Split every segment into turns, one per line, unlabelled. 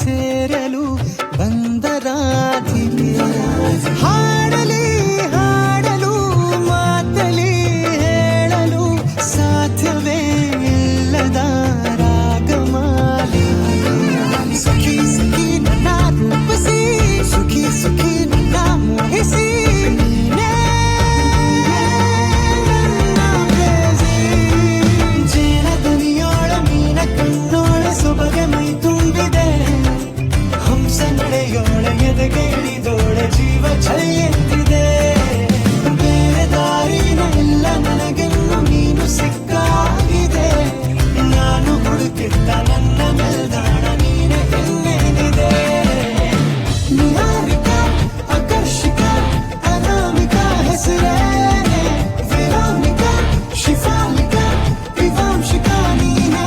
ಸೇರಲು ಬಂದರಾಧಿಗೆ ಹಾಡಲಿ ಹಾಡಲು ಮಾತಲಿ ಹೇಳಲು ಸಾಧ್ಯವೇ ಇಲ್ಲದ ರಾಗಮಾಲಿ ಸುಖಿ ಸುಖಿ ನನ್ನ ರೂಪಿಸಿ ಸುಖಿ ಸುಖಿ ನನ್ನ ಮೋಹಿಸಿ ಜೇನ ದನಿಯೋಳ ಮೀನ ಕಣ್ಣೋಳ ಸೊಬಗೆ ಮೈ ತುಂಬಿದೆ ಹಂಸ ನಡೆಯೋಳ ಎದೆಗೆ ಇಳಿದೋಳ ಜೀವ ಚಳಿಯೆಂದಿದೆ ಬೇರೆ ದಾರಿನ ಇಲ್ಲ ನನಗೆನ್ನು ನೀನು ಸಿಕ್ಕಾಗಿದೆ ನಾನು ಹುಡುಕಿದ್ದ ನನ್ನ ನಿಲ್ದಾಣ ನೀನೆ ಇನ್ನೇನಿದೆ ನಿಹಾರಿಕಾ ಆಕರ್ಷಿಕಾ ಅನಾಮಿಕಾ ಹೆಸರೇನೆ ವೆರೋನಿಕಾ ಶಿಫಾಲಿಕಾ ವಿವಾಂಶಿಕಾ ನೀನೇ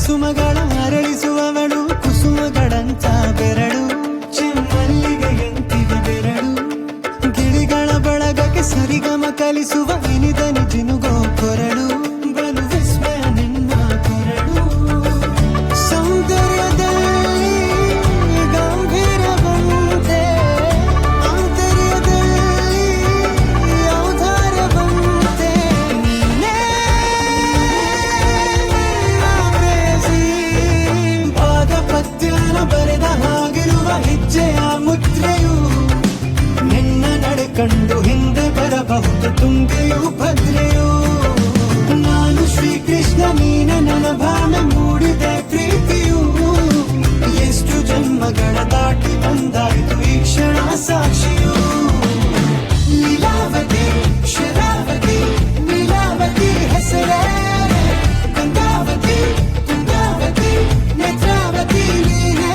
ಸುಮಗಳ ಅರಳಿಸುವವಳು ಕುಸುಮಗಳಂತ ಬೆರಳು ಚಿಮ್ಮಲ್ಲಿಗೆಯಂತಿವೆ ಬೆರಳು ಗಿಳಿಗಳ ಬಳಗಕ್ಕೆ ಸರಿಗಮ ಕಲಿಸುವ ಇನಿದನಿ ಜಿನುಗೋ ಕೊರಳು ಬಲು ವಿಸ್ಮಯ ನಿನ್ನ ಕೊರಳು ಸೌಂದರ್ಯದಲ್ಲಿ ಗಂಭೀರವಂತೆ ಆಂತರ್ಯದಲ್ಲಿ ಔದಾರ್ಯವಂತೆ ನೀನೇ ಪದ್ಯನ ಬರೆದ ಹಾಗಿರುವ ಹೆಜ್ಜೆಯ ಮುದ್ರೆಯು ನಿನ್ನ ನಡೆ ಕಂಡು ಹಿಂದೆ ಬರಬಹುದು ತುಂಗೆಯು ಭದ್ರೆಯು ನಾನು ಶ್ರೀಕೃಷ್ಣ ನೀನೆ ನನ್ನ ಭಾನ ಮೂಡಿದೆ ಪ್ರೀತಿಯು ಎಷ್ಟು ಜನ್ಮಗಳ ದಾಟಿ ಬಂದಾಯಿತು ಈ ಕ್ಷಣ ಸಾಕ್ಷಿಯು ಲೀಲಾವತಿ ಶರಾವತಿ ನೀಲಾವತಿ ಹೆಸರೇ ಗಂಗಾವತಿ ತುಂಗಾವತಿ ನೇತ್ರಾವತಿ ನೀನೇ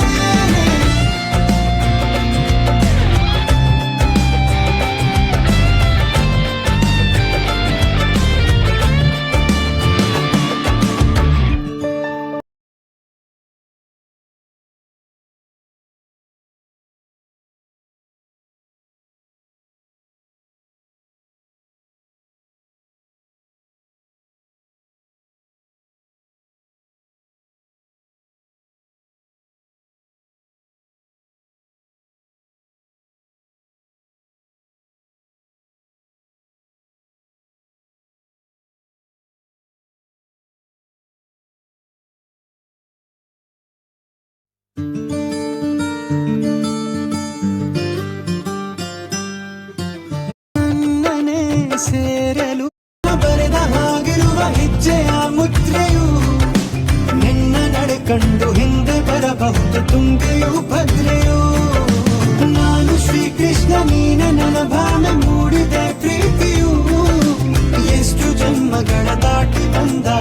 ನನ್ನನೆ ಸೇರಲು ಬರೆದ ಹಾಗಿರುವ ಹೆಜ್ಜೆಯ ಮುದ್ರೆಯು ನಿನ್ನ ನಡೆ ಕಂಡು ಹಿಂದೆ ಬರಬಹುದು ತುಂಗೆಯು ಭದ್ರೆಯು ನಾನು ಶ್ರೀಕೃಷ್ಣ ನೀನೆ ನನ್ನ ಭಾನ ಮೂಡಿದೆ ಪ್ರೀತಿಯು ಎಷ್ಟು ಜನ್ಮಗಳ